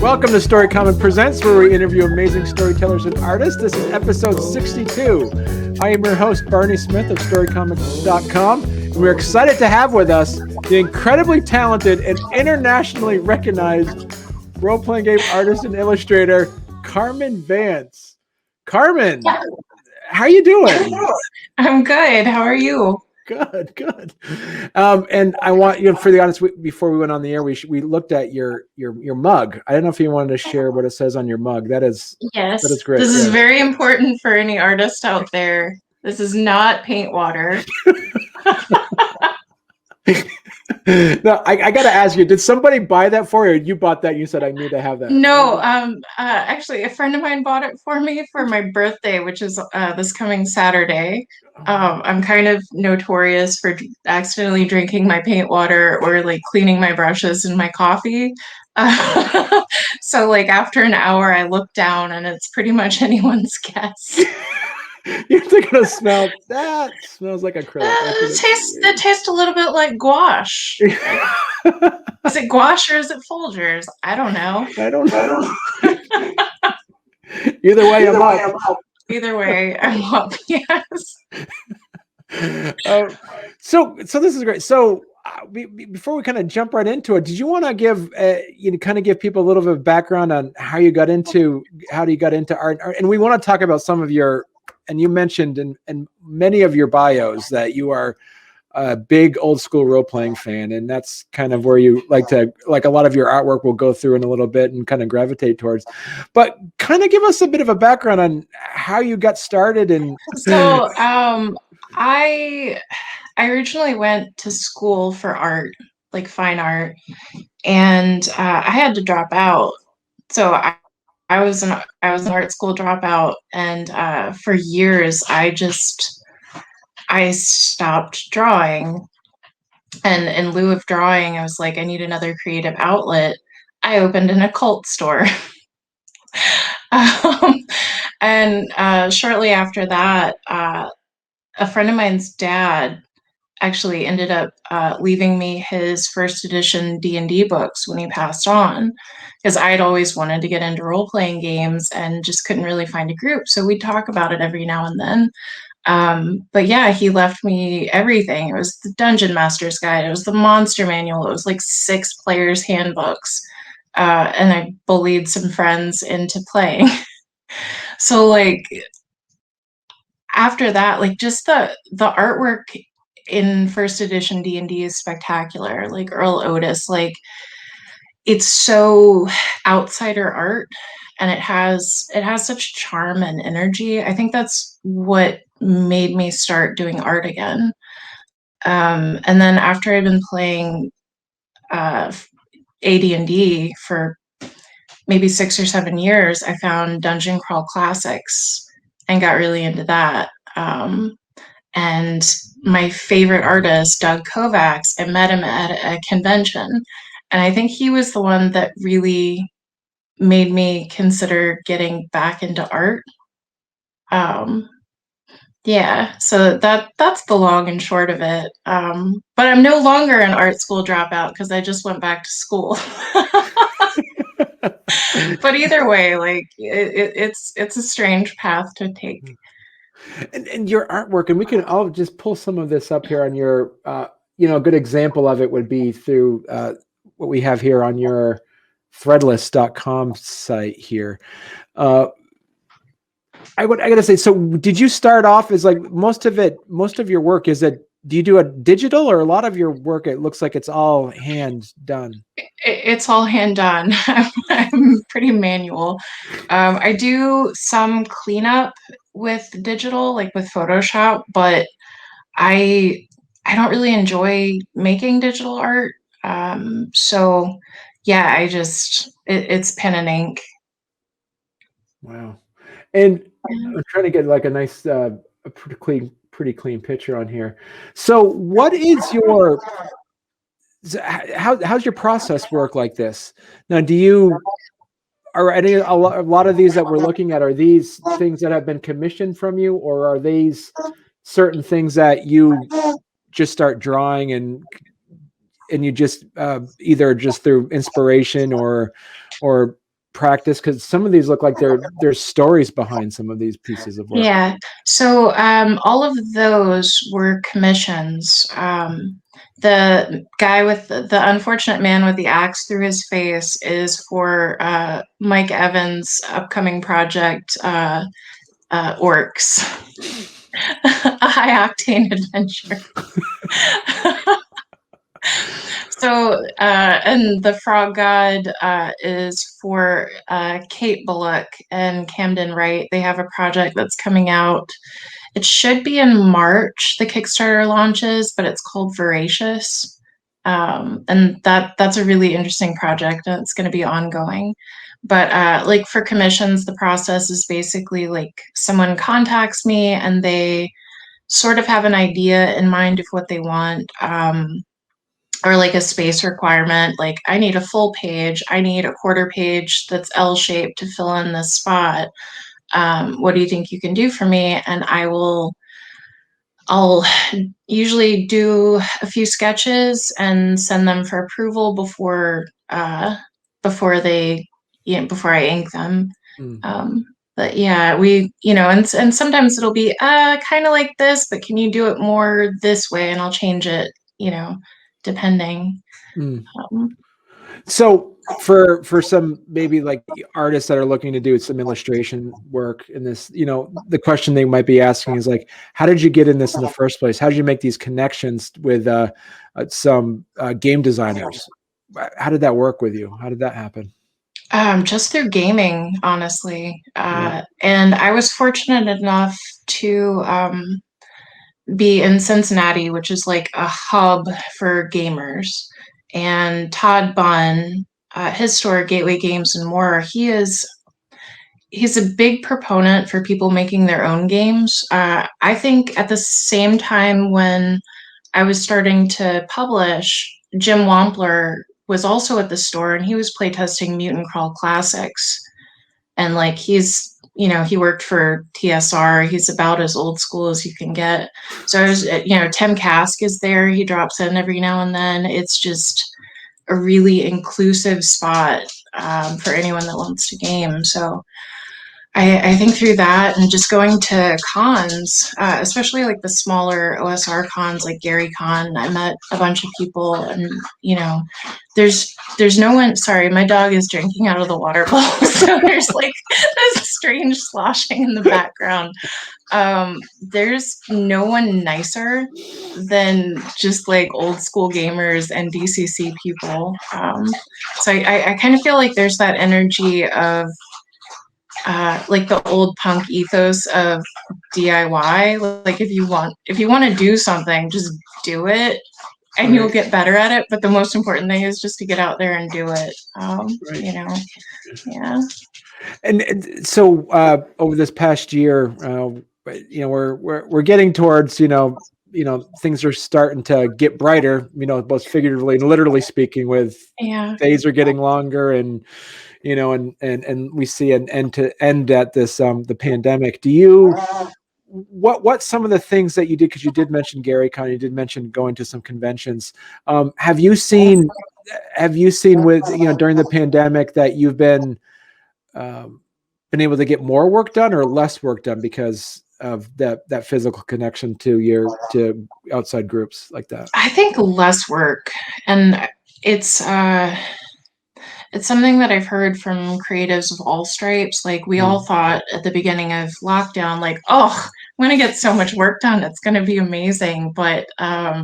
Welcome to Storycomic Presents, where we interview amazing storytellers and artists. This is episode 62. I am your host, Barney Smith of storycomic.com, and we're excited to have with us the incredibly talented and internationally recognized role-playing game artist and illustrator, Carmin Vance. Carmen, how are you doing? I'm good. How are you? Good. And I want you, for the audience, before we went on the air, we looked at your mug. I don't know if you wanted to share what it says on your mug. That is great. This is very important for any artist out there. This is not paint water. No, I got to ask you, did somebody buy that for you? Or you bought that and you said, I need to have that? No, actually, a friend of mine bought it for me for my birthday, which is this coming Saturday. I'm kind of notorious for accidentally drinking my paint water or like cleaning my brushes in my coffee. So like after an hour, I look down and it's pretty much anyone's guess. You're gonna smell that. Smells like acrylic. It tastes a little bit like gouache. Is it gouache or is it Folgers? I don't know. Either way, I'm up. Either way, I'm up. Yes. So this is great. So before we kind of jump right into it, did you want to give give people a little bit of background on how you got into art? And we want to talk about some of your. And you mentioned in many of your bios that you are a big old school role-playing fan, and that's kind of where you like a lot of your artwork will go through in a little bit and kind of gravitate towards. But kind of give us a bit of a background on how you got started. And so I originally went to school for art, like fine art, and I had to drop out. So I was an art school dropout, and for years I stopped drawing. And in lieu of drawing, I was like, I need another creative outlet. I opened an occult store. And shortly after that, a friend of mine's dad actually ended up leaving me his first edition D&D books when he passed on, because I had always wanted to get into role-playing games and just couldn't really find a group. So we'd talk about it every now and then. But yeah, he left me everything. It was the Dungeon Master's Guide. It was the Monster Manual. It was like 6 players' handbooks. And I bullied some friends into playing. So like after that, like just the artwork in first edition D&D is spectacular. Like Earl Otis, like it's so outsider art, and it has such charm and energy. I think that's what made me start doing art again. And then after I'd been playing AD&D for maybe 6 or 7 years, I found Dungeon Crawl Classics and got really into that. And my favorite artist, Doug Kovacs, I met him at a convention, and I think he was the one that really made me consider getting back into art. Yeah, so that's the long and short of it. But I'm no longer an art school dropout because I just went back to school. But either way, like it's a strange path to take. And your artwork, and I'll just pull some of this up here on your, a good example of it would be through what we have here on your threadless.com site here. I gotta say, so did you start off as like most of your work, do you do a digital, or a lot of your work, it looks like it's all hand done? It's all hand done. I'm pretty manual. I do some cleanup with digital, like with Photoshop, but I don't really enjoy making digital art. So yeah, it's pen and ink. Wow. And I'm trying to get like a nice, a pretty clean picture on here. So what is how's your process work like this? Now, do you are a lot of these that we're looking at, are these things that have been commissioned from you, or are these certain things that you just start drawing and you just either just through inspiration or practice? Because some of these look like there's stories behind some of these pieces of work. Yeah. So all of those were commissions. The guy with the unfortunate man with the axe through his face is for Mike Evans' upcoming project, Orcs, a high octane adventure. So, and the Frog God is for Kate Bullock and Camden Wright. They have a project that's coming out. It should be in March, the Kickstarter launches, but it's called Voracious. And that's a really interesting project, and it's going to be ongoing. But like for commissions, the process is basically like someone contacts me and they sort of have an idea in mind of what they want. Or like a space requirement, like I need a full page, I need a quarter page that's L-shaped to fill in this spot. What do you think you can do for me? And I'll usually do a few sketches and send them for approval before before I ink them. But yeah, and sometimes it'll be kind of like this, but can you do it more this way? And I'll change it, depending. So for some maybe like artists that are looking to do some illustration work in this, the question they might be asking is like, how did you get in this in the first place? How did you make these connections with some game designers? How did that work with you? How did that happen? Just through gaming, honestly. And I was fortunate enough to be in Cincinnati, which is like a hub for gamers. And Todd Bunn, his store, Gateway Games and More, he's a big proponent for people making their own games. I think at the same time when I was starting to publish, Jim Wampler was also at the store and he was playtesting Mutant Crawl Classics. And like he worked for TSR. He's about as old school as you can get. So I was, Tim Kask is there. He drops in every now and then. It's just a really inclusive spot for anyone that wants to game. So I think through that and just going to cons, especially like the smaller OSR cons like Gary Con, I met a bunch of people and, there's no one, sorry, my dog is drinking out of the water bowl. So there's like this strange sloshing in the background. There's no one nicer than just like old school gamers and DCC people. So I kind of feel like there's that energy of like the old punk ethos of DIY. Like if you want to do something, just do it and you'll get better at it. But the most important thing is just to get out there and do it. Yeah. And so over this past year, we're getting towards, things are starting to get brighter, both figuratively and literally speaking, with days are getting longer and, and we see an end to end at this, the pandemic. Do you, what some of the things that you did, because you did mention Gary Con, you did mention going to some conventions. Have you seen with, during the pandemic that you've been able to get more work done or less work done because of that physical connection to outside groups like that? I think less work, and it's something that I've heard from creatives of all stripes. Like we all thought at the beginning of lockdown, like, oh, I'm going to get so much work done. It's going to be amazing. But I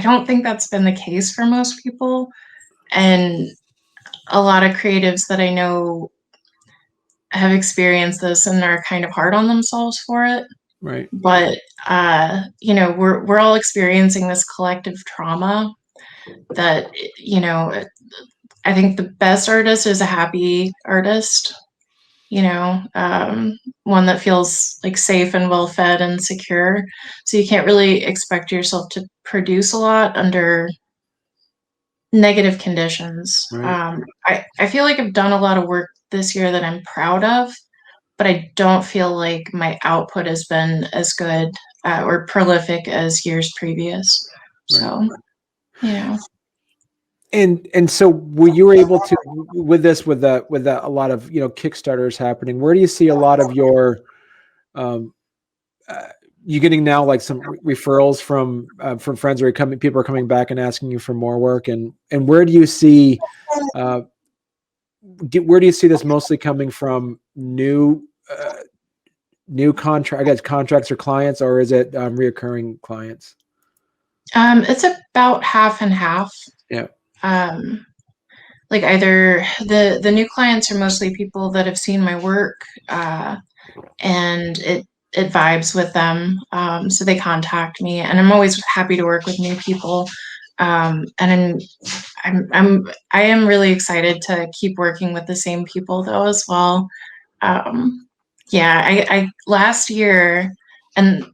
don't think that's been the case for most people. And a lot of creatives that I know have experienced this and are kind of hard on themselves for it. Right. But, we're all experiencing this collective trauma that, I think the best artist is a happy artist, one that feels like safe and well fed and secure. So you can't really expect yourself to produce a lot under negative conditions. Right. I feel like I've done a lot of work this year that I'm proud of, but I don't feel like my output has been as good or prolific as years previous. So, Right. you know. And so were you able to, with this, with a lot of, Kickstarters happening, where do you see a lot of your, um, you getting now like some referrals from friends, or people are coming back and asking you for more work, and where do you see, where do you see this mostly coming from? New contract, I guess, contracts or clients, or is it reoccurring clients? It's about half and half. Yeah. Like either the new clients are mostly people that have seen my work, and it vibes with them, so they contact me, and I'm always happy to work with new people. And I am really excited to keep working with the same people though as well. Yeah, I last year, and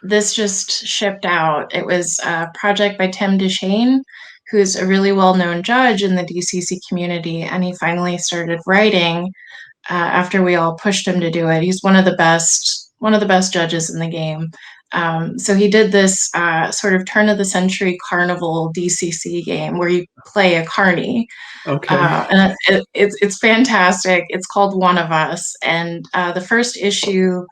this just shipped out. It was a project by Tim DeShane, who's a really well-known judge in the DCC community, and he finally started writing after we all pushed him to do it. He's one of the best judges in the game. So he did this sort of turn of the century carnival DCC game where you play a carny. Okay. And it's fantastic. It's called One of Us, and the first issue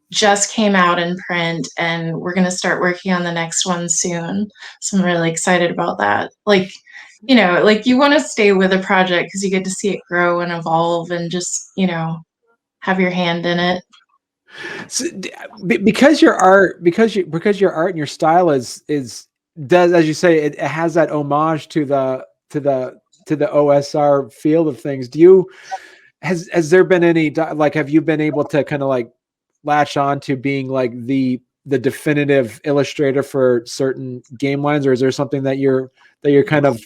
just came out in print, and we're going to start working on the next one soon. So I'm really excited about that. Like, like you want to stay with a project because you get to see it grow and evolve and just, have your hand in it. So, because your art, and your style does, as you say, it has that homage to the OSR field of things. Has there been any, like, have you been able to kind of like latch on to being like the definitive illustrator for certain game lines, or is there something that you're kind of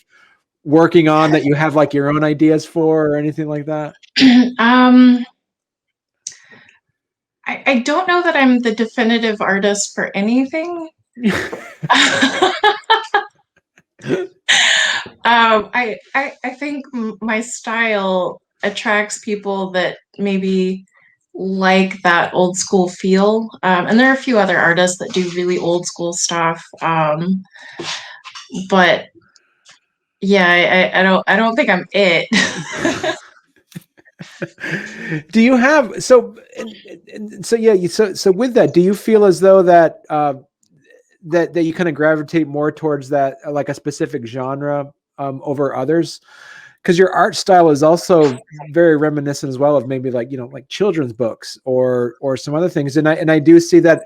working on that you have like your own ideas for, or anything like that? I don't know that I'm the definitive artist for anything. I think my style attracts people that maybe like that old school feel. And there are a few other artists that do really old school stuff. But yeah, I don't think I'm it. Do you have, so yeah, so with that, do you feel as though that that you kind of gravitate more towards that, like a specific genre over others? Because your art style is also very reminiscent as well of maybe like, like children's books or some other things, and I do see that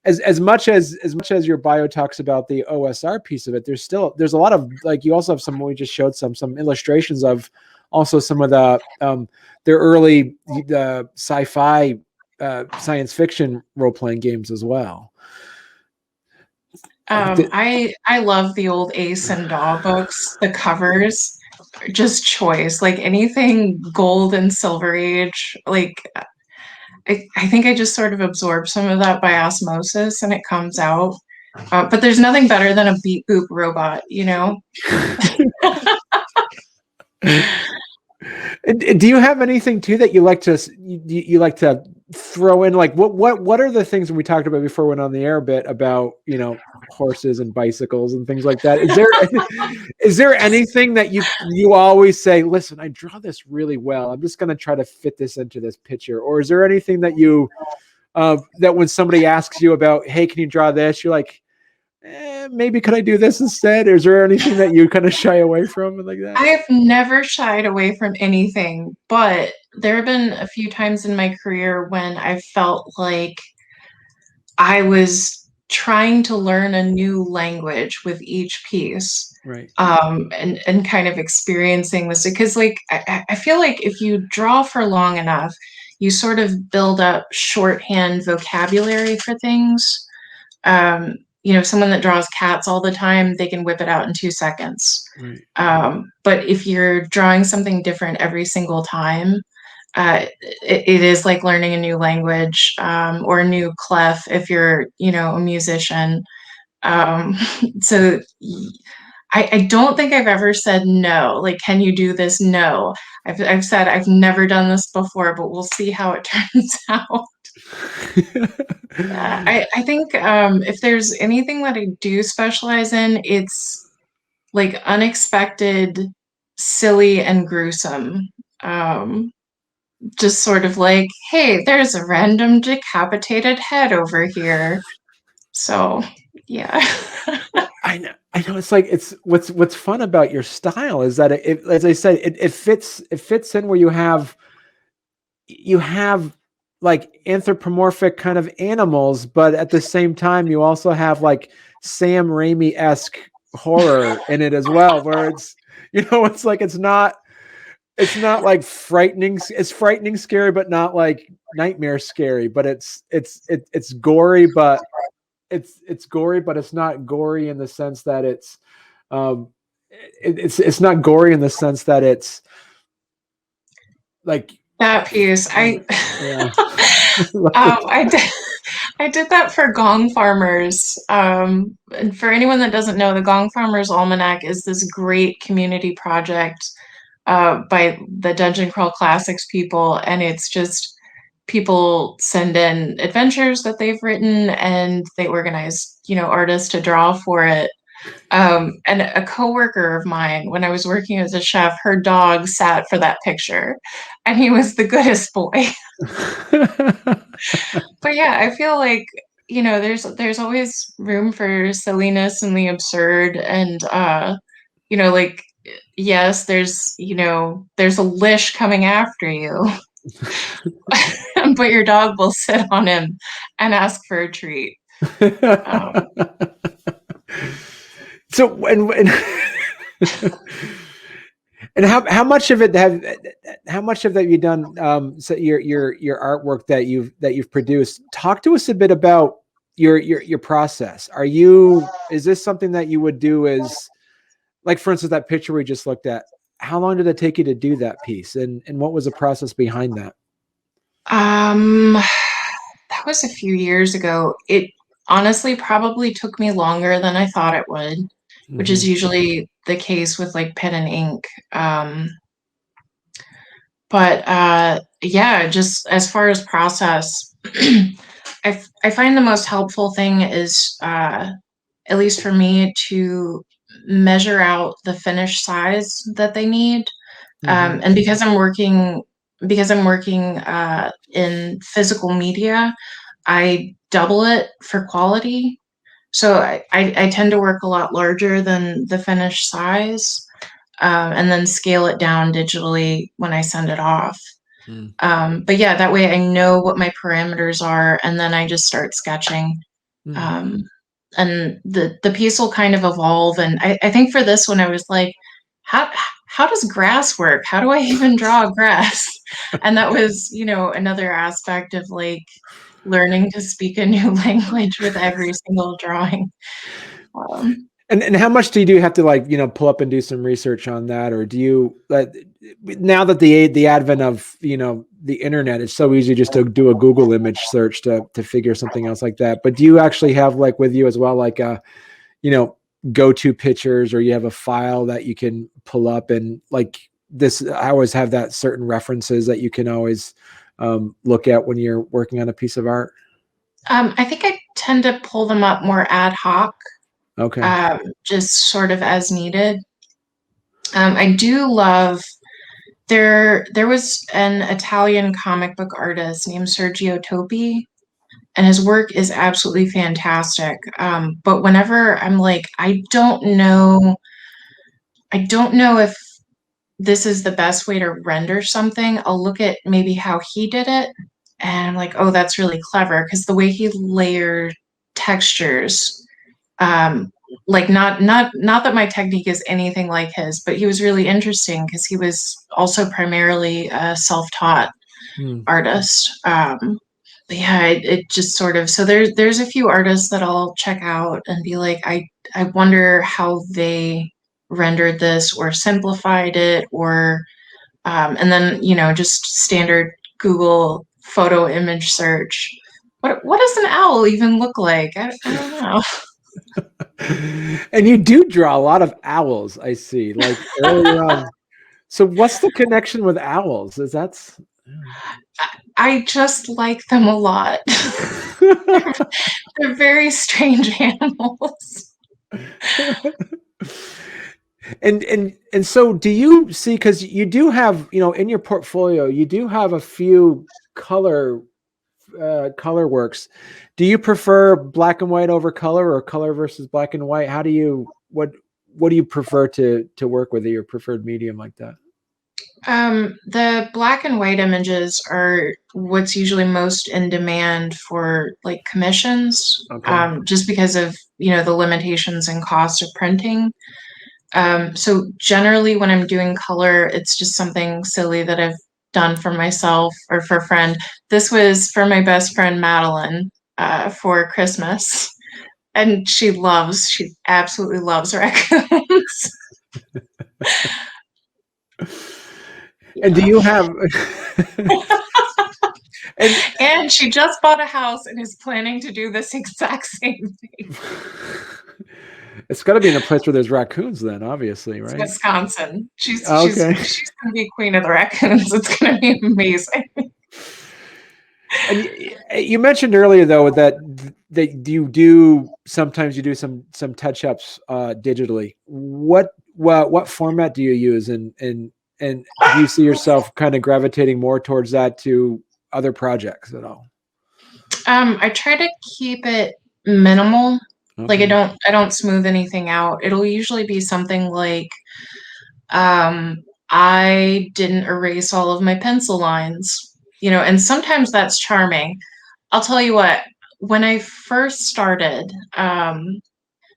as much as your bio talks about the OSR piece of it, there's a lot of, like, you also have some, we just showed some illustrations of also some of the their early sci-fi science fiction role-playing games as well. I love the old Ace and Daw books. The covers are just choice. Like anything gold and silver age. Like I think I just sort of absorb some of that by osmosis, and it comes out. But there's nothing better than a beat boop robot, Do you have anything too that you like to throw in? Like what are the things we talked about before we went on the air a bit about, horses and bicycles and things like that? Is there anything that you always say, listen, I draw this really well, I'm just going to try to fit this into this picture? Or is there anything that that when somebody asks you about, hey, can you draw this, you're like, maybe could I do this instead? Or is there anything that you kind of shy away from like that? I've never shied away from anything, but there have been a few times in my career when I felt like I was trying to learn a new language with each piece. Right. And kind of experiencing this, because like I feel like if you draw for long enough, you sort of build up shorthand vocabulary for things. Someone that draws cats all the time, they can whip it out in 2 seconds. Right. But if you're drawing something different every single time, it is like learning a new language, or a new clef if you're, a musician. So I don't think I've ever said no. Like, can you do this? No. I've said I've never done this before, but we'll see how it turns out. Yeah, I think if there's anything that I do specialize in, it's like unexpected, silly, and gruesome. Um, just sort of like, hey, there's a random decapitated head over here. So, yeah. I know. I know. It's like it's what's fun about your style is that as I said, it fits in where you have like anthropomorphic kind of animals, but at the same time you also have like Sam Raimi-esque horror in it as well, where it's it's like it's not like frightening. It's frightening scary, but not like nightmare scary. But it's gory, but it's gory, but it's not gory in the sense that um it's not gory in the sense that it's like That piece. yeah. I did that for Gong Farmers. And for anyone that doesn't know, the Gong Farmers Almanac is this great community project by the Dungeon Crawl Classics people, and it's just people send in adventures that they've written, and they organize, artists to draw for it. And a coworker of mine, when I was working as a chef, her dog sat for that picture, and he was the goodest boy. But yeah, I feel like there's always room for silliness and the absurd, and like yes, there's a leash coming after you, but your dog will sit on him and ask for a treat. So when and how much of it have you done so your artwork that you've produced? Talk to us a bit about your process. Is this something that you would do as, like, for instance, that picture we just looked at? How long did it take you to do that piece, and what was the process behind that? That was a few years ago. It honestly probably took me longer than I thought it would, which is usually the case with like pen and ink. But yeah, just as far as process, I find the most helpful thing is, at least for me, to measure out the finished size that they need. And because I'm working in physical media, I double it for quality. So I tend to work a lot larger than the finished size, and then scale it down digitally when I send it off. But yeah, that way I know what my parameters are, and then I just start sketching. Um, and the piece will kind of evolve. And I think for this one, I was like, how does grass work? How do I even draw grass? And that was, another aspect of like learning to speak a new language with every single drawing. And how much do you have to, like, pull up and do some research on that, or do you, like, now that the advent of the internet, it's so easy just to do a Google image search to figure something else like that. But do you actually have, like, with you as well, like go-to pictures, or you have a file that you can pull up, and like this, I always have that certain references that you can always look at when you're working on a piece of art? I think I tend to pull them up more ad hoc. Okay. Just sort of as needed. I do love there was an Italian comic book artist named Sergio Topi, and his work is absolutely fantastic. But whenever I'm like, I don't know if this is the best way to render something, I'll look at maybe how he did it, and I'm like, oh, that's really clever, because the way he layered textures, um, like not that my technique is anything like his, but he was really interesting because he was also primarily a self-taught artist. But yeah, it just sort of, so there's a few artists that I'll check out and be like, I wonder how they rendered this or simplified it, or and then just standard Google photo image search. What does an owl even look like? I don't know. And you do draw a lot of owls, I see, like earlier on. So what's the connection with owls? Is that's I just like them a lot. They're very strange animals. And so do you see, because you do have, in your portfolio, you do have a few color color works. Do you prefer black and white over color, or color versus black and white? How do you what do you prefer to work with, your preferred medium like that? The black and white images are what's usually most in demand for like commissions, Okay. just because of, the limitations and cost of printing. So generally when I'm doing color, it's just something silly that I've done for myself or for a friend. This was for my best friend Madeline, for Christmas. And she absolutely loves raccoons. And do Yeah. you have and And she just bought a house and is planning to do this exact same thing. it's got to be in a place where there's raccoons then, obviously, It's right? Wisconsin. She's she's Okay. she's gonna be queen of the raccoons. It's gonna be amazing. And you mentioned earlier though that you do sometimes you do some touch ups digitally. What format do you use, and do you see yourself kind of gravitating more towards that to other projects at all? I try to keep it minimal. Like Okay. I don't smooth anything out. It'll usually be something like I didn't erase all of my pencil lines, and sometimes that's charming. I'll tell you what, when I first started,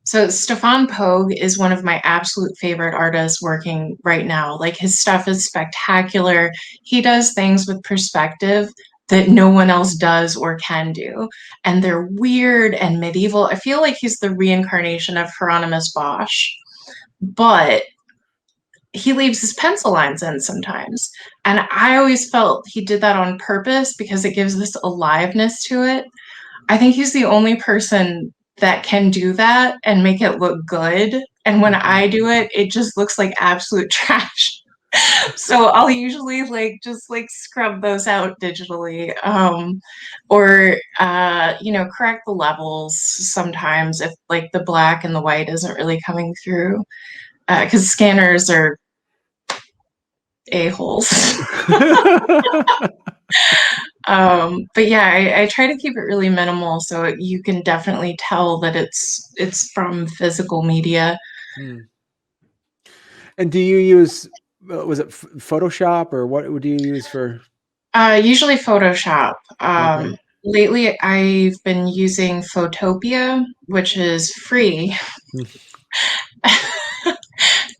so Stefan Pogue is one of my absolute favorite artists working right now. Like his stuff is spectacular. He does things with perspective that no one else does or can do. And they're weird and medieval. I feel like he's the reincarnation of Hieronymus Bosch. But he leaves his pencil lines in sometimes. And I always felt he did that on purpose because it gives this aliveness to it. I think he's the only person that can do that and make it look good. And when I do it, it just looks like absolute trash. So I'll usually just scrub those out digitally, or correct the levels sometimes if like the black and the white isn't really coming through, because scanners are a-holes. But yeah, I try to keep it really minimal so you can definitely tell that it's from physical media. Hmm. And do you use, was it Photoshop, or what would you use for? Usually Photoshop. Okay. Lately I've been using Photopia, which is free.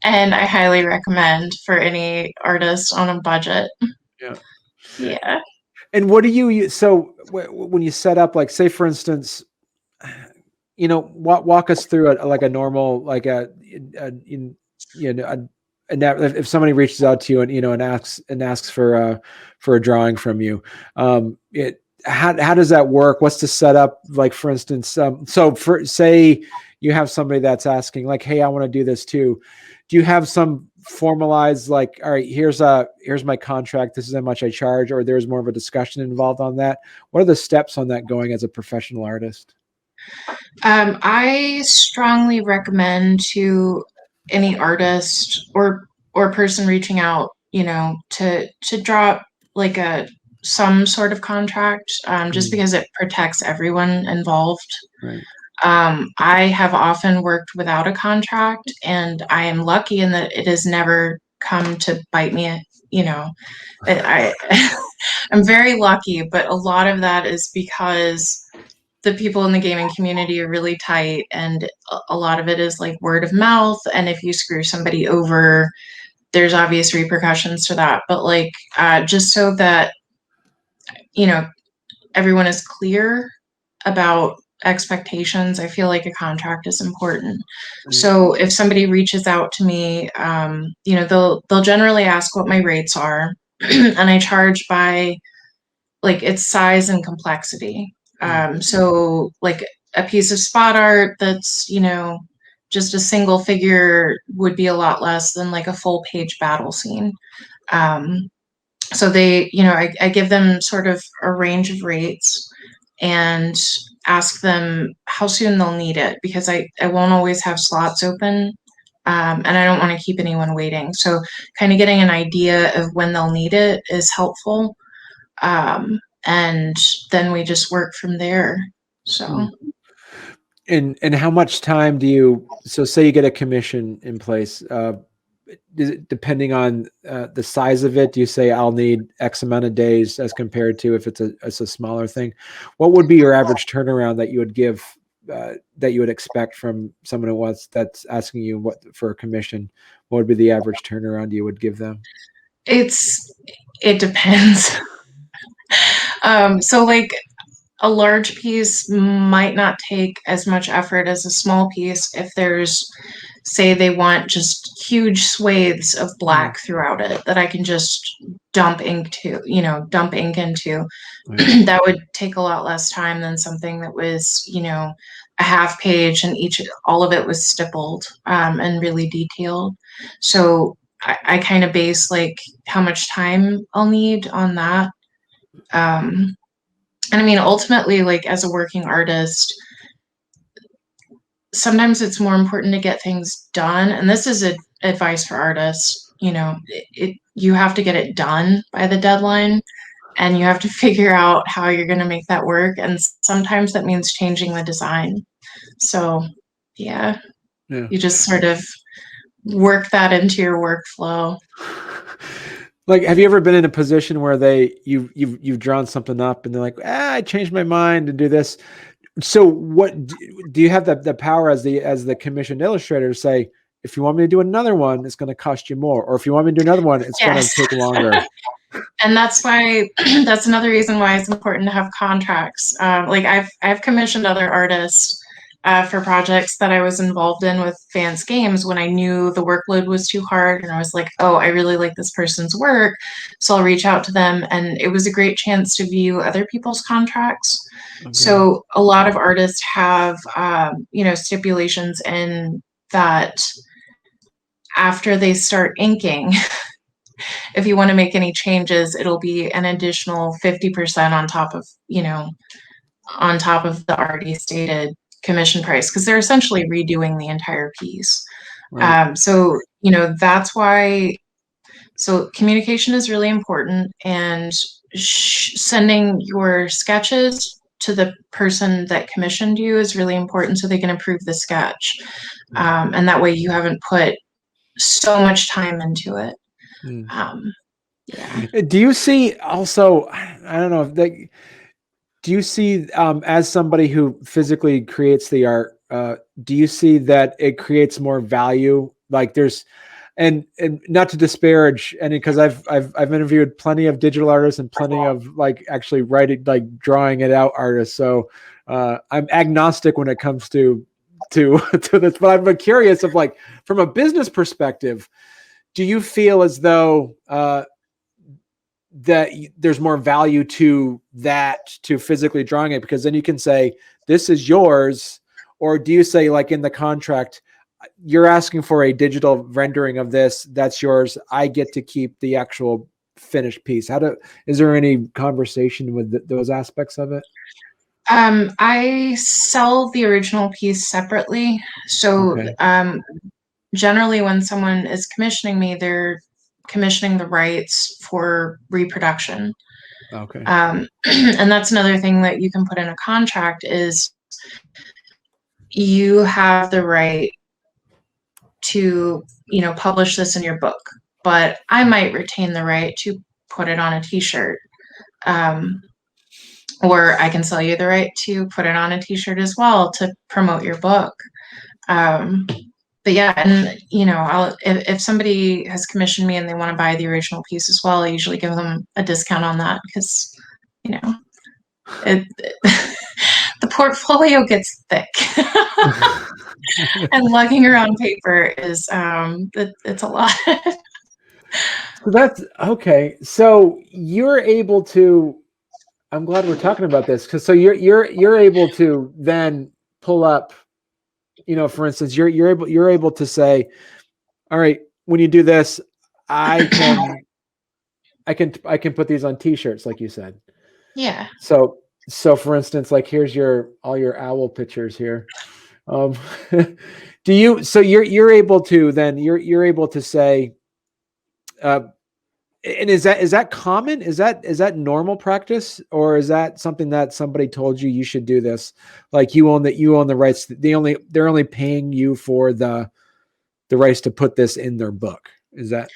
And I highly recommend for any artist on a budget. Yeah. Yeah. And what do you use? So when you set up, like, say for instance, walk us through like a normal, like in, if somebody reaches out to you and asks for a drawing from you, how does that work? What's the setup? Like, for instance, so for say you have somebody that's asking like, hey, I want to do this too. Do you have some formalized, like, all right, here's my contract, this is how much I charge, or there's more of a discussion involved on that? What are the steps on that going as a professional artist? I strongly recommend to any artist or person reaching out, to drop like some sort of contract, just because it protects everyone involved. Right. I have often worked without a contract, and I am lucky in that it has never come to bite me. I'm very lucky, but a lot of that is because the people in the gaming community are really tight, and a lot of it is like word of mouth. And if you screw somebody over, there's obvious repercussions to that. But just so that you know everyone is clear about expectations, I feel like a contract is important. So if somebody reaches out to me, they'll generally ask what my rates are, and I charge by like its size and complexity. So like a piece of spot art that's, just a single figure would be a lot less than like a full page battle scene. So they, I give them sort of a range of rates and ask them how soon they'll need it, because I won't always have slots open. And I don't want to keep anyone waiting. So kind of getting an idea of when they'll need it is helpful. And then we just work from there. So. And how much time do you, so say you get a commission in place, is it depending on the size of it? Do you say I'll need X amount of days as compared to if it's a smaller thing? What would be your average turnaround that you would give, that you would expect from someone that's asking you for a commission? What would be the average turnaround you would give them? It depends. So like a large piece might not take as much effort as a small piece if there's, say they want just huge swathes of black throughout it that I can just dump ink into. Right. That would take a lot less time than something that was, a half page and all of it was stippled and really detailed. So I kind of base like how much time I'll need on that. And I mean, ultimately, like as a working artist, sometimes it's more important to get things done. And this is advice for artists. You have to get it done by the deadline, and you have to figure out how you're going to make that work. And sometimes that means changing the design. So, yeah. You just sort of work that into your workflow. Like, have you ever been in a position where you've drawn something up and they're like, I changed my mind and do this? So what do you have the power as the commissioned illustrator to say, if you want me to do another one, it's going to cost you more, or if you want me to do another one, it's going to take longer? And that's why, that's another reason why it's important to have contracts. Like I've commissioned other artists for projects that I was involved in with Vance Games when I knew the workload was too hard, and I was like, oh, I really like this person's work, so I'll reach out to them. And it was a great chance to view other people's contracts. Okay. So a lot of artists have, stipulations in that after they start inking, if you want to make any changes, it'll be an additional 50% on top of the already stated commission price, because they're essentially redoing the entire piece. Right. So that's why. So communication is really important, and sending your sketches to the person that commissioned you is really important, so they can approve the sketch, and that way you haven't put so much time into it. Yeah. Do you see also? I don't know if do you see, as somebody who physically creates the art, do you see that it creates more value? Like there's, and not to disparage any, because I've interviewed plenty of digital artists and plenty of like actually writing, like drawing it out artists. So I'm agnostic when it comes to this, but I'm curious of, like, from a business perspective, do you feel as though that there's more value to physically drawing it, because then you can say, this is yours? Or do you say, like in the contract, you're asking for a digital rendering of this, that's yours, I get to keep the actual finished piece? Is there any conversation with those aspects of it? I sell the original piece separately. So okay. Generally when someone is commissioning me, they're commissioning the rights for reproduction. Okay. And that's another thing that you can put in a contract is you have the right to, publish this in your book, but I might retain the right to put it on a t-shirt. Or I can sell you the right to put it on a t-shirt as well to promote your book. But yeah, and if somebody has commissioned me and they want to buy the original piece as well, I usually give them a discount on that, because the portfolio gets thick. And lugging around paper is it's a lot. So that's okay. So you're able to, I'm glad we're talking about this, because so you're able to then pull up, for instance, you're able to say, all right, when you do this, I can put these on t-shirts, like you said. Yeah. So for instance, like here's all your owl pictures here. Um, you're able to then you're able to say, and is that common? Is that normal practice, or is that something that somebody told you should do this? Like you own the rights. They're only paying you for the rights to put this in their book. Is that?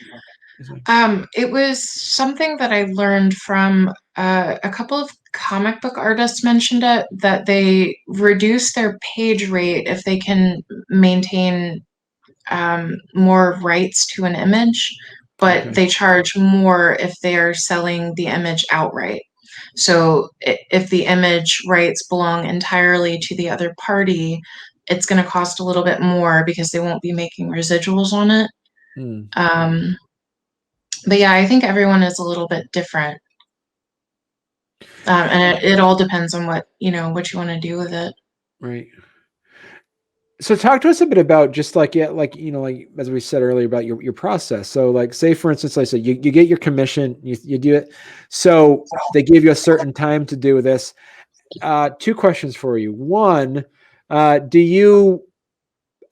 It was something that I learned from a couple of comic book artists mentioned it, that they reduce their page rate if they can maintain more rights to an image, but Okay. they charge more if they are selling the image outright. So if the image rights belong entirely to the other party, it's going to cost a little bit more because they won't be making residuals on it. Hmm. But yeah, I think everyone is a little bit different. And it all depends on what you want to do with it. Right. So talk to us a bit about just like, yeah, like, like as we said earlier about your process. So like, say for instance, like I said, you get your commission, you do it. So they give you a certain time to do this. Two questions for you. One, do you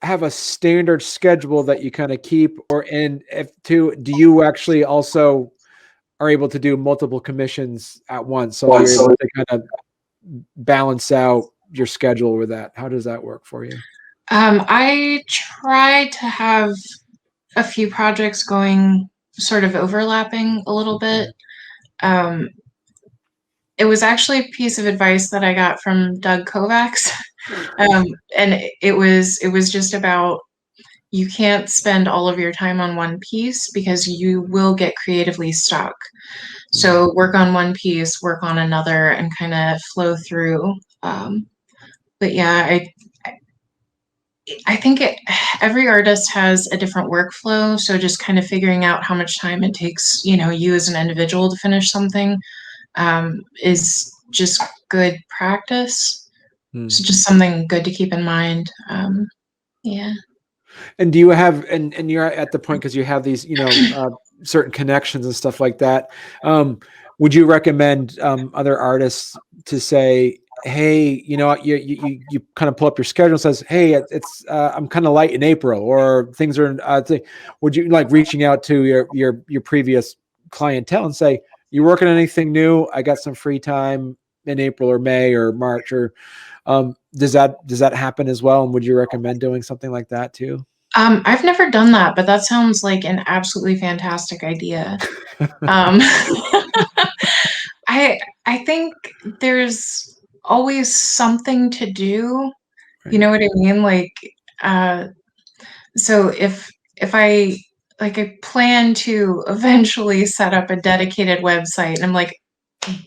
have a standard schedule that you kind of keep, and if two, do you actually also are able to do multiple commissions at once? So you're able to kind of balance out your schedule with that. How does that work for you? I try to have a few projects going sort of overlapping a little bit. Um, it was actually a piece of advice that I got from Doug Kovacs. And it was just about, you can't spend all of your time on one piece because you will get creatively stuck. So work on one piece, work on another, and kind of flow through. But yeah, I think every artist has a different workflow. So just kind of figuring out how much time it takes, you as an individual to finish something, is just good practice. So just something good to keep in mind. Yeah. And do you have, and you're at the point because you have these, certain connections and stuff like that. Would you recommend other artists to say, hey, what, you kind of pull up your schedule and says, hey, it's I'm kind of light in April, or things are would you like reaching out to your previous clientele and say, you working on anything new? I got some free time in April or May or March, or does that happen as well? And would you recommend doing something like that too? I've never done that, but that sounds like an absolutely fantastic idea. Um, I think there's always something to do. You Right. know what I mean? Like, uh, so if I plan to eventually set up a dedicated website, and I'm like,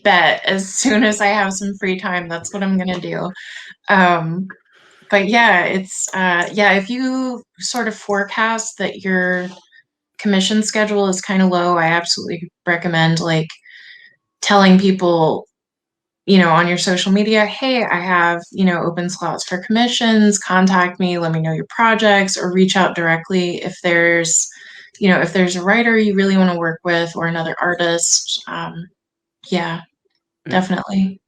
bet as soon as I have some free time, that's what I'm gonna do. Um, but yeah, if you sort of forecast that your commission schedule is kind of low, I absolutely recommend like telling people, on your social media, hey, I have, open slots for commissions, contact me, let me know your projects, or reach out directly if there's a writer you really want to work with, or another artist. Yeah, definitely.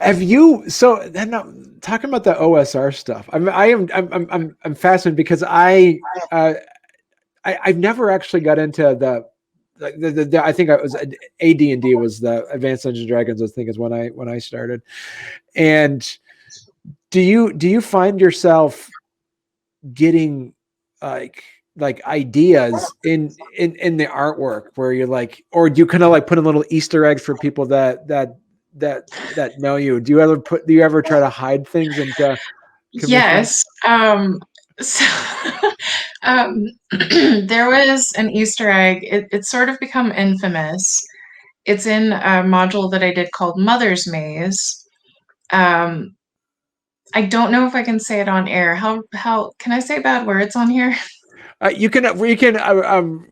Have you, so then now, talking about the OSR stuff? I'm fascinated because I've never actually got into the I think I was AD&D was the Advanced Dungeons and Dragons, I think is when I started. And do you find yourself getting like ideas in the artwork where you're like, or do you kind of like put in little Easter eggs for people that know you? Do you ever try to hide things into commissions? Yes. So there was an Easter egg. It's sort of become infamous. It's in a module that I did called Mother's Maze. Um, I don't know if I can say it on air. How can I say bad words on here? You can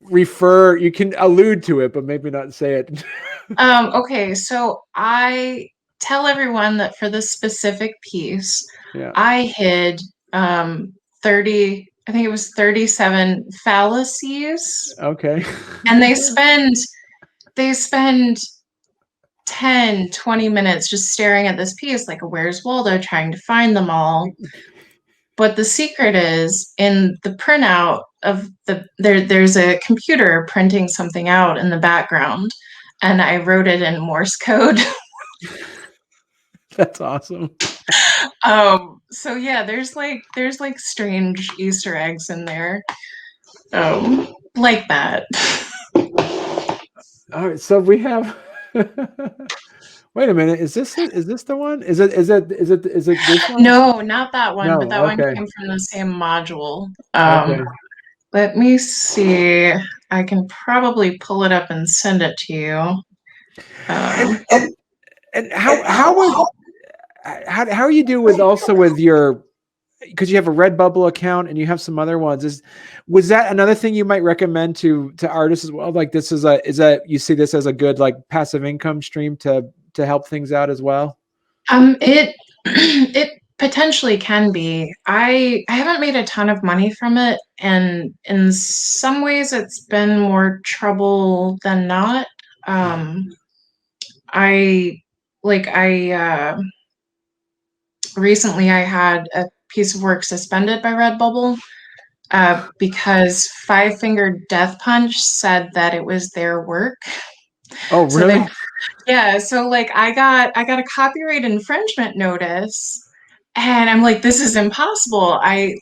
refer, you can allude to it, but maybe not say it. Okay, so I tell everyone that for this specific piece, Yeah. I hid 30, I think it was 37 fallacies. Okay. And they spend 10, 20 minutes just staring at this piece like a Where's Waldo trying to find them all. But the secret is in the printout of there's a computer printing something out in the background, and I wrote it in Morse code. That's awesome. So yeah, there's like strange Easter eggs in there. Like that. All right, so we have. Wait a minute. Is this the one? Is it this one? No, not that one, but No. that one Okay. came from the same module. Okay. Let me see. I can probably pull it up and send it to you. And how you do with also with your, because you have a Redbubble account and you have some other ones, was that another thing you might recommend to artists as well? Like this is you see this as a good like passive income stream to help things out as well? It it potentially can be. I haven't made a ton of money from it, and in some ways it's been more trouble than not. I recently I had a piece of work suspended by Redbubble because Five Finger Death Punch said that it was their work. Oh, So really? yeah, so like I got a copyright infringement notice, and I'm like, this is impossible. I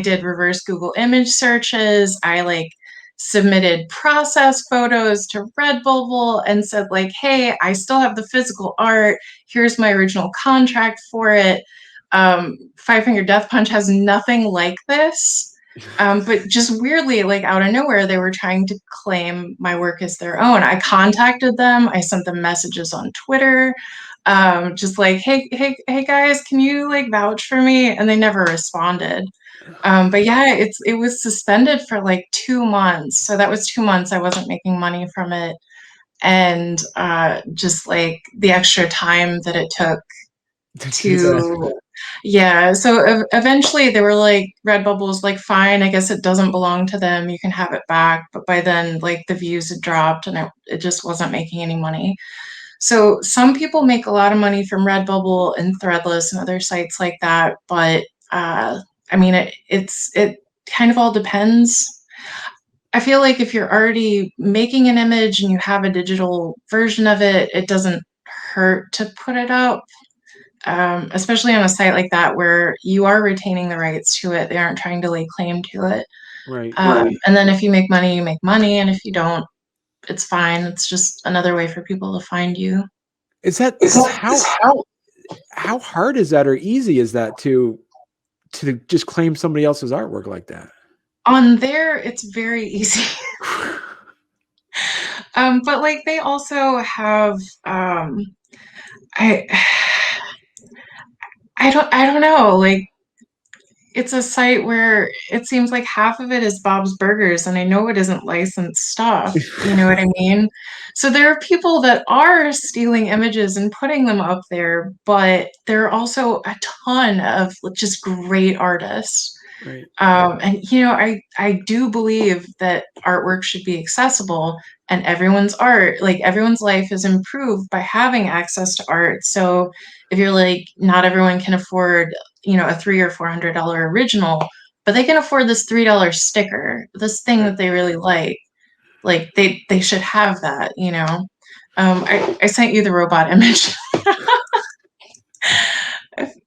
did reverse Google image searches. I like submitted process photos to Redbubble and said like, hey, I still have the physical art. Here's my original contract for it. Five Finger Death Punch has nothing like this. But just weirdly, like out of nowhere, they were trying to claim my work as their own. I contacted them. I sent them messages on Twitter, just like, hey guys, can you like vouch for me? And they never responded. But yeah, it was suspended for like 2 months. So that was 2 months I wasn't making money from it, and just like the extra time that it took to yeah, so eventually they were like, Redbubble was like, fine, I guess it doesn't belong to them, you can have it back. But by then like the views had dropped and it just wasn't making any money. So some people make a lot of money from Redbubble and Threadless and other sites like that, but I mean it kind of all depends. I feel like if you're already making an image and you have a digital version of it, it doesn't hurt to put it up, especially on a site like that where you are retaining the rights to it. They aren't trying to lay claim to it. Right. And then if you make money, you make money. And if you don't, it's fine. It's just another way for people to find you. Is that how hard is that or easy is that to just claim somebody else's artwork like that? On there, it's very easy. But like they also have I I don't know, like it's a site where it seems like half of it is Bob's Burgers, and I know it isn't licensed stuff. You know what I mean? So there are people that are stealing images and putting them up there, but there are also a ton of just great artists. Right. And you know, I do believe that artwork should be accessible, and everyone's art, like everyone's life is improved by having access to art. So if you're like, not everyone can afford, you know, a $300 or $400 original, but they can afford this $3 sticker, this thing that they really like they should have that, you know. I sent you the robot image.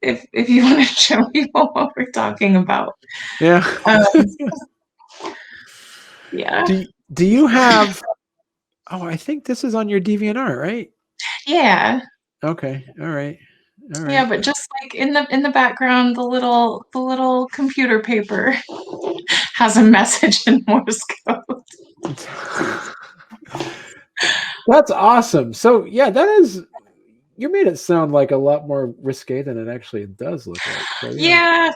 If you want to show people what we're talking about. Yeah. Yeah. Do you have, oh, I think this is on your DeviantArt, right? Yeah. Okay. All right. Yeah, but just like in the background, the little computer paper has a message in Morse code. That's awesome. So yeah, you made it sound like a lot more risque than it actually does look like. So, yeah.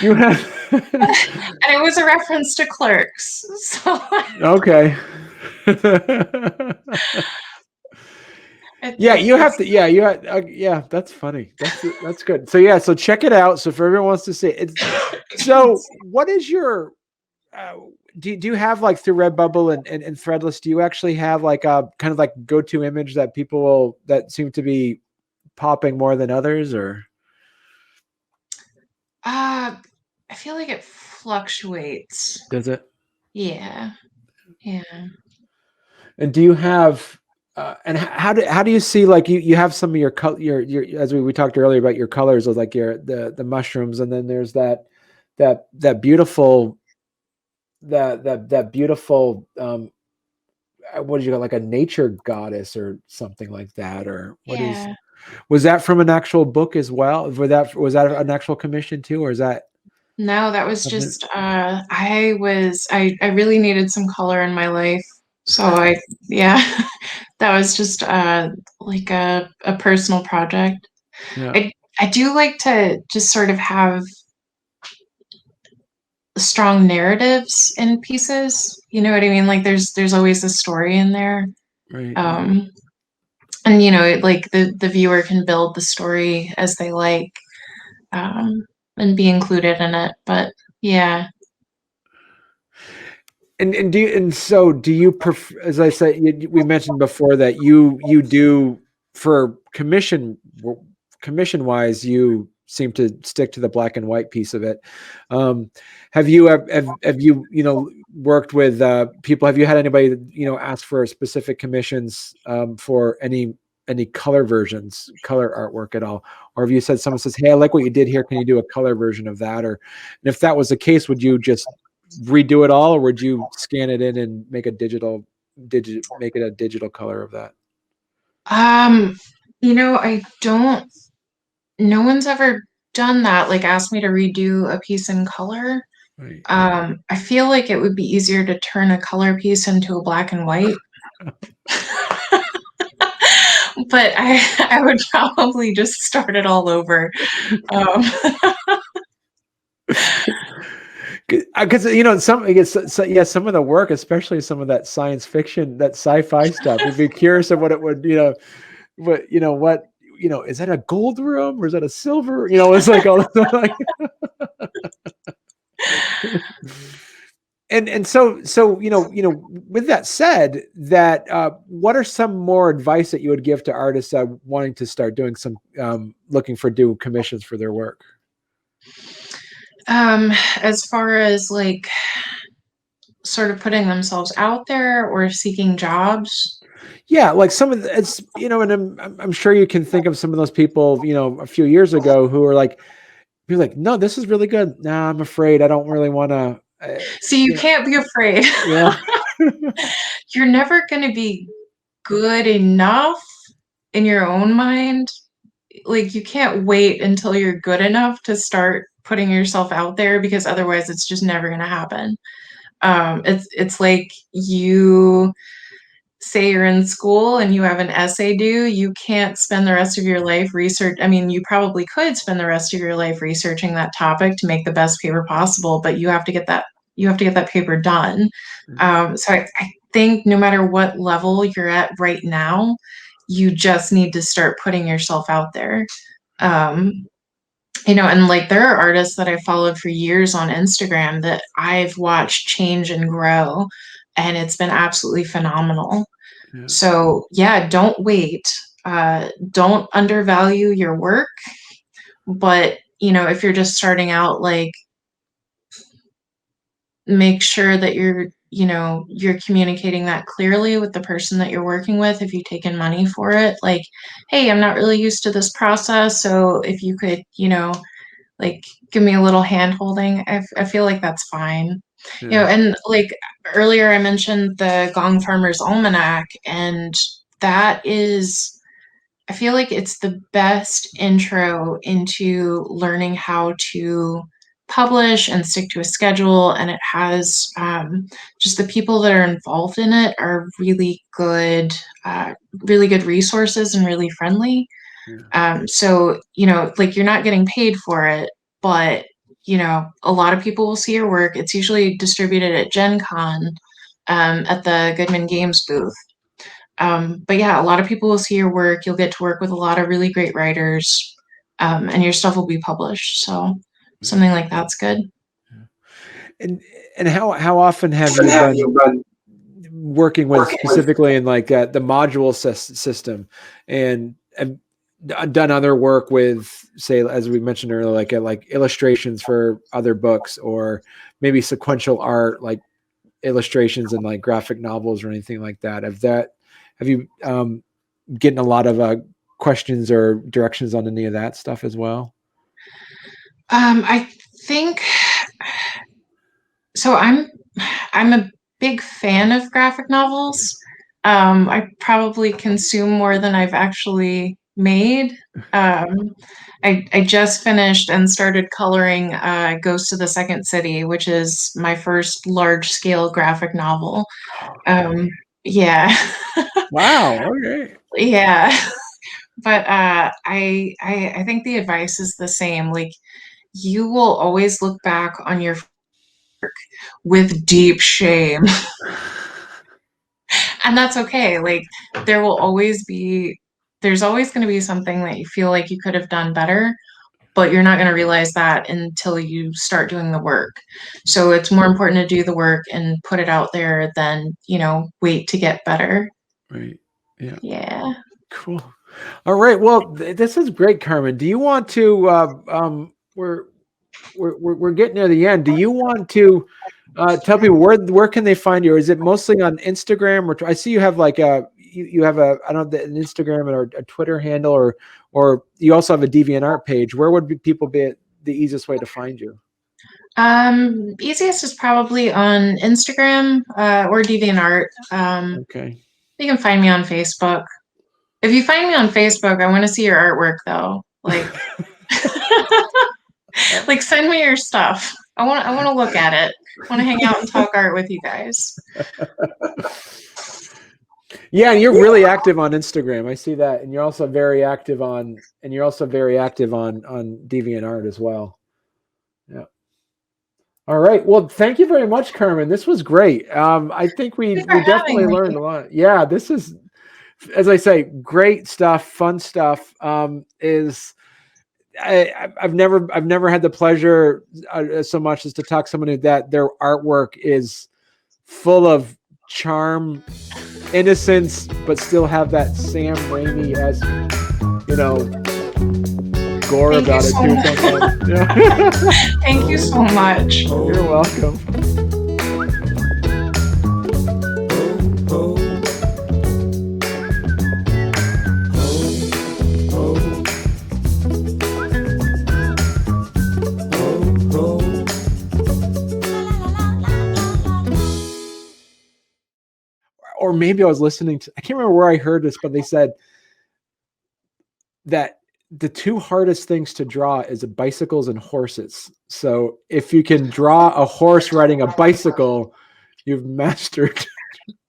You have And it was a reference to Clerks. So okay. Yeah, you have to. Yeah, yeah, that's funny. That's good. So yeah, so check it out. So if everyone wants to see it, so what is your? Uh, do you have like through Redbubble and Threadless? Do you actually have like a kind of like go to image that people will that seem to be popping more than others, or? I feel like it fluctuates. Does it? Yeah. Yeah. And do you have? And how do you see like you have some of your your as we talked earlier about your colors of like your the mushrooms, and then there's that beautiful that beautiful what did you got, like a nature goddess or something like that, or what is, Yeah. was that from an actual book as well? Was that an actual commission too, or is that No, that was something? just I really needed some color in my life. So I yeah, that was just like a personal project. Yeah, I do like to just sort of have strong narratives in pieces. You know what I mean? Like there's always a story in there. right. Um and you know, like the viewer can build the story as they like, and be included in it. But yeah. And do you, and so do you prefer, as I said, we mentioned before that you do for commission wise, you seem to stick to the black and white piece of it. Um, have you worked with people? Have you had anybody ask for specific commissions for any color versions, color artwork at all? Or have you said, someone says, "Hey, I like what you did here. Can you do a color version of that?" Or, and if that was the case, would you just redo it all, or would you scan it in and make make it a digital color of that? Um, I don't, no one's ever done that, like asked me to redo a piece in color. Right. I feel like it would be easier to turn a color piece into a black and white. But I would probably just start it all over. Um, Because some, I guess, yeah, some of the work, especially some of that science fiction, that sci-fi stuff, you'd be curious of what it would, what is that a gold room or is that a silver? It's like all like, and so with that said, that what are some more advice that you would give to artists wanting to start doing some looking for do commissions for their work? as far as like sort of putting themselves out there or seeking jobs. Yeah, like some of the, it's and I'm sure you can think of some of those people a few years ago who were like, you're like, no, this is really good. Nah, I'm afraid I don't really want to. So you can't be afraid. Yeah. You're never going to be good enough in your own mind. Like you can't wait until you're good enough to start putting yourself out there, because otherwise it's just never going to happen. It's like you say you're in school and you have an essay due, you can't spend the rest of your life research. I mean, you probably could spend the rest of your life researching that topic to make the best paper possible, but you have to get that paper done. So I think no matter what level you're at right now, you just need to start putting yourself out there. Um, and like there are artists that I've followed for years on Instagram that I've watched change and grow, and it's been absolutely phenomenal. Yeah. So yeah, don't wait. Don't undervalue your work. But if you're just starting out, like make sure that you're communicating that clearly with the person that you're working with. If you've taken money for it, like, hey, I'm not really used to this process. So if you could, like give me a little hand holding, I feel like that's fine. Yeah. And like earlier I mentioned the Gong Farmer's Almanac, and that is, I feel like it's the best intro into learning how to publish and stick to a schedule. And it has, just the people that are involved in it are really good resources and really friendly. Yeah. So, like you're not getting paid for it, but, a lot of people will see your work. It's usually distributed at Gen Con, at the Goodman Games booth. But yeah, a lot of people will see your work. You'll get to work with a lot of really great writers, and your stuff will be published. So something like that's good. And how often have you been working with specifically in like the module system, and done other work with, say, as we mentioned earlier, like illustrations for other books, or maybe sequential art, like illustrations in like graphic novels or anything like that? Have you getting a lot of questions or directions on any of that stuff as well? I think so. I'm a big fan of graphic novels. I probably consume more than I've actually made. I just finished and started coloring Ghost of the Second City, which is my first large scale graphic novel. Um, yeah. Wow. Okay. Yeah. But I think the advice is the same. Like, you will always look back on your work with deep shame. And that's okay. Like, there will always be, there's always going to be something that you feel like you could have done better, but you're not going to realize that until you start doing the work. So it's more important to do the work and put it out there than, wait to get better. Right. Yeah. Yeah. Cool. All right. Well, this is great, Carmen. Do you want to? We're getting near the end. Do you want to tell people where can they find you? Or is it mostly on Instagram? Or I see you have like you have a, I don't know, an Instagram or a Twitter handle, or you also have a DeviantArt page. Where would people be the easiest way to find you? Easiest is probably on Instagram or DeviantArt. Okay. You can find me on Facebook. If you find me on Facebook, I want to see your artwork though. Like, like send me your stuff. I want to look at it. I want to hang out and talk art with you guys. Yeah, and you're really active on Instagram. I see that, and you're also very active on DeviantArt as well. Yeah. All right. Well, thank you very much, Carmen. This was great. I think we definitely learned a lot. Yeah, this is, as I say, great stuff, fun stuff. I've never had the pleasure so much as to talk to someone that their artwork is full of charm, innocence, but still have that Sam Raimi-esque, gore about it too. Sometimes. Yeah. Thank you so much. You're welcome. Or maybe I was listening to, I can't remember where I heard this, but they said that the two hardest things to draw is bicycles and horses. So if you can draw a horse riding a bicycle, you've mastered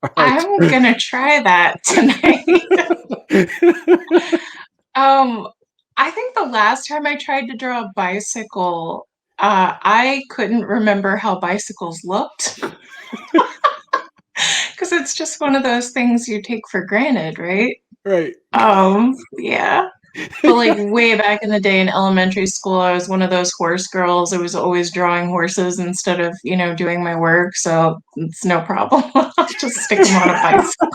art. I'm gonna try that tonight. I think the last time I tried to draw a bicycle, I couldn't remember how bicycles looked. Because it's just one of those things you take for granted, right? Right. Yeah. But like way back in the day in elementary school, I was one of those horse girls. I was always drawing horses instead of, doing my work. So it's no problem. I'll just stick them on a bicycle.